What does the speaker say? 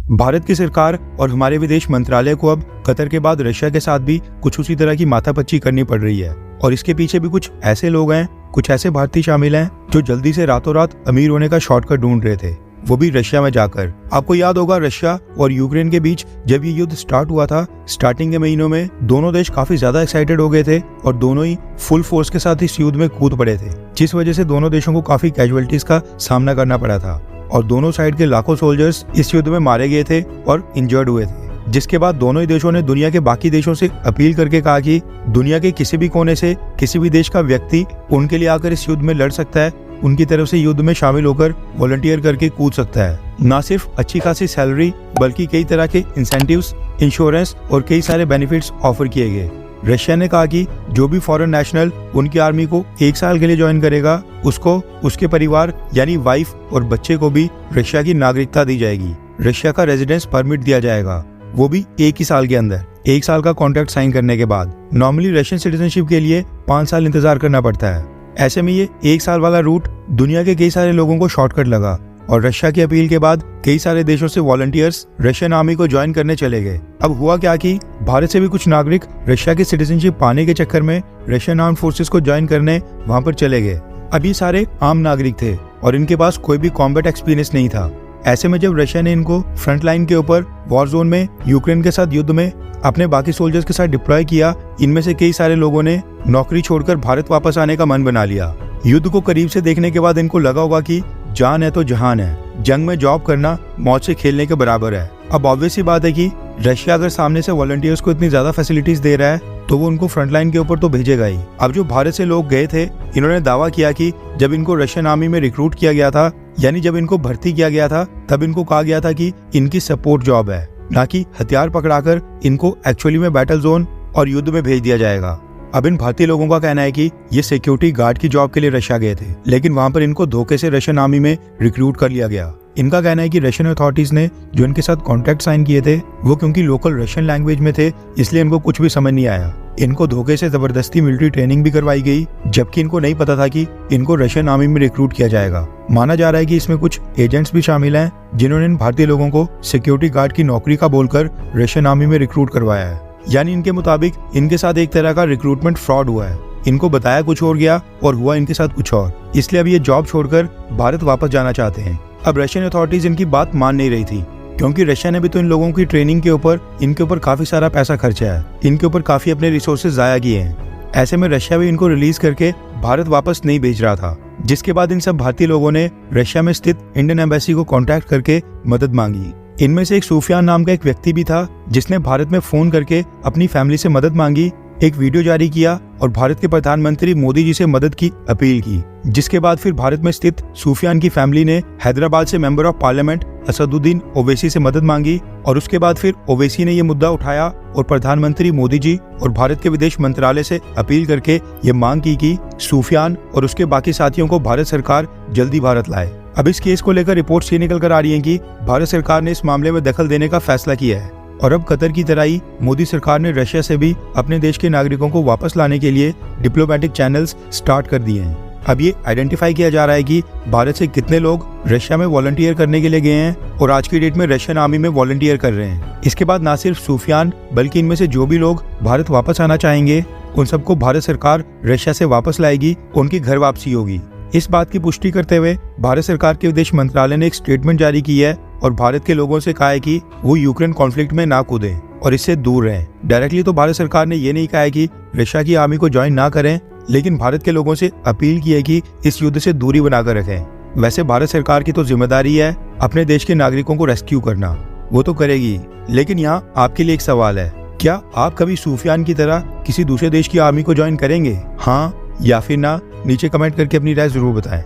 भारत की सरकार और हमारे विदेश मंत्रालय को अब कतर के बाद रशिया के साथ भी कुछ उसी तरह की माथापच्ची करनी पड़ रही है और इसके पीछे भी कुछ ऐसे लोग हैं, कुछ ऐसे भारतीय शामिल हैं जो जल्दी से रातों रात अमीर होने का शॉर्टकट ढूंढ रहे थे, वो भी रशिया में जाकर। आपको याद होगा रशिया और यूक्रेन के बीच जब ये युद्ध स्टार्ट हुआ था, स्टार्टिंग के महीनों में दोनों देश काफी ज्यादा एक्साइटेड हो गए थे और दोनों ही फुल फोर्स के साथ इस युद्ध में कूद पड़े थे, जिस वजह से दोनों देशों को काफी कैजुअलिटीज का सामना करना पड़ा था और दोनों साइड के लाखों सोल्जर्स इस युद्ध में मारे गए थे और इंजर्ड हुए थे। जिसके बाद दोनों ही देशों ने दुनिया के बाकी देशों से अपील करके कहा कि दुनिया के किसी भी कोने से किसी भी देश का व्यक्ति उनके लिए आकर इस युद्ध में लड़ सकता है, उनकी तरफ से युद्ध में शामिल होकर वॉलंटियर करके कूद सकता है। न सिर्फ अच्छी खासी सैलरी बल्कि कई तरह के इंसेंटिव्स, इंश्योरेंस और कई सारे बेनिफिट्स ऑफर किए गए। रशिया ने कहा कि जो भी फॉरेन नेशनल उनकी आर्मी को 1 साल के लिए ज्वाइन करेगा, उसको उसके परिवार यानी वाइफ और बच्चे को भी रशिया की नागरिकता दी जाएगी। रशिया का रेजिडेंस परमिट दिया जाएगा, वो भी 1 ही साल के अंदर, 1 साल का कॉन्ट्रैक्ट साइन करने के बाद। नॉर्मली रशियन सिटीजनशिप के लिए 5 साल इंतजार करना पड़ता है। ऐसे में ये 1 साल वाला रूट दुनिया के कई सारे लोगों को शॉर्टकट लगा और रशिया की अपील के बाद कई सारे देशों से वॉलंटियर्स रशियन आर्मी को ज्वाइन करने चले गए। अब हुआ क्या कि भारत से भी कुछ नागरिक रशिया की सिटीजनशिप पाने के चक्कर में रशियन आर्म्ड फोर्सेस को ज्वाइन करने वहां पर चले गए। अब ये सारे आम नागरिक थे और इनके पास कोई भी कॉम्बैट एक्सपीरियंस नहीं था। ऐसे में जब रशिया ने इनको फ्रंट लाइन के ऊपर वॉर जोन में यूक्रेन के साथ युद्ध में अपने बाकी सोल्जर्स के साथ डिप्लॉय किया, इनमें से कई सारे लोगों ने नौकरी छोड़कर भारत वापस आने का मन बना लिया। युद्ध को करीब से देखने के बाद इनको लगा होगा कि जान है तो जहान है, जंग में जॉब करना मौत से खेलने के बराबर है। अब ऑब्वियस सी बात है कि रशिया अगर सामने से वॉलंटियर्स को इतनी ज्यादा फैसिलिटीज दे रहा है तो वो उनको फ्रंट लाइन के ऊपर तो भेजेगा ही। अब जो भारत से लोग गए थे, इन्होंने दावा किया कि जब इनको रशियन आर्मी में रिक्रूट किया गया था, यानी जब इनको भर्ती किया गया था, तब इनको कहा गया था कि इनकी सपोर्ट जॉब है, ना कि हथियार पकड़ाकर इनको एक्चुअली में बैटल जोन और युद्ध में भेज दिया जाएगा। अब इन भारतीय लोगों का कहना है कि ये सिक्योरिटी गार्ड की जॉब के लिए रशिया गए थे, लेकिन वहां पर इनको धोखे से रशियन आर्मी में रिक्रूट कर लिया गया। इनका कहना है कि रशियन अथॉरिटीज ने जो इनके साथ कॉन्ट्रैक्ट साइन किए थे वो क्योंकि लोकल रशियन लैंग्वेज में थे, इसलिए इनको कुछ भी समझ नहीं आया। इनको धोखे से जबरदस्ती मिलिट्री ट्रेनिंग भी करवाई गई, जबकि इनको नहीं पता था कि इनको रशियन आर्मी में रिक्रूट किया जाएगा। माना जा रहा है कि इसमें कुछ एजेंट्स भी शामिल हैं जिन्होंने इन भारतीय लोगों को सिक्योरिटी गार्ड की नौकरी का बोलकर रशियन आर्मी में रिक्रूट करवाया है। यानी इनके मुताबिक इनके साथ एक तरह का रिक्रूटमेंट फ्रॉड हुआ है। इनको बताया कुछ और गया और हुआ इनके साथ कुछ और, इसलिए अब ये जॉब छोड़कर भारत वापस जाना चाहते हैं। अब रशियन अथॉरिटीज इनकी बात मान नहीं रही थी, क्योंकि रशिया ने भी तो इन लोगों की ट्रेनिंग के ऊपर इनके ऊपर काफी सारा पैसा खर्चा है, इनके ऊपर काफी अपने रिसोर्सेज जाया किए हैं। ऐसे में रशिया भी इनको रिलीज करके भारत वापस नहीं भेज रहा था, जिसके बाद इन सब भारतीय लोगों ने रशिया में स्थित इंडियन एम्बेसी को कॉन्टैक्ट करके मदद मांगी। इनमें से एक सूफियान नाम का एक व्यक्ति भी था जिसने भारत में फोन करके अपनी फैमिली से मदद मांगी, एक वीडियो जारी किया और भारत के प्रधानमंत्री मोदी जी से मदद की अपील की। जिसके बाद फिर भारत में स्थित सूफियान की फैमिली ने हैदराबाद से member of parliament Asaduddin Owaisi से मदद मांगी और उसके बाद फिर ओवैसी ने ये मुद्दा उठाया और प्रधानमंत्री मोदी जी और भारत के विदेश मंत्रालय से अपील करके ये मांग की कि सूफियान और उसके बाकी साथियों को भारत सरकार जल्दी भारत लाए। अब इस केस को लेकर रिपोर्ट्स ये निकल कर आ रही हैं कि भारत सरकार ने इस मामले में दखल देने का फैसला किया है और अब कतर की तरह ही मोदी सरकार ने रशिया से भी अपने देश के नागरिकों को वापस लाने के लिए डिप्लोमेटिक चैनल्स स्टार्ट कर दिए हैं। अब ये आइडेंटिफाई किया जा रहा है कि भारत से कितने लोग रशिया में वॉलंटियर करने के लिए गए हैं और आज की डेट में रशियन आर्मी में वॉलंटियर कर रहे हैं। इसके बाद ना सिर्फ सूफियान बल्कि इनमें से जो भी लोग भारत वापस आना चाहेंगे उन सबको भारत सरकार रशिया से वापस लाएगी, उनकी घर वापसी होगी। इस बात की पुष्टि करते हुए भारत सरकार के विदेश मंत्रालय ने एक स्टेटमेंट जारी की है और भारत के लोगों से कहा है कि वो यूक्रेन कॉन्फ्लिक्ट में ना कूदें और इससे दूर रहें। डायरेक्टली तो भारत सरकार ने ये नहीं कहा है कि रशिया की आर्मी को ज्वाइन ना करें, लेकिन भारत के लोगों से अपील की है कि इस युद्ध से दूरी बनाकर रखें। वैसे भारत सरकार की तो जिम्मेदारी है अपने देश के नागरिकों को रेस्क्यू करना, वो तो करेगी, लेकिन यहाँ आपके लिए एक सवाल है, क्या आप कभी सूफियान की तरह किसी दूसरे देश की आर्मी को ज्वाइन करेंगे? हाँ या फिर ना? नीचे कमेंट करके अपनी राय जरूर बताएं।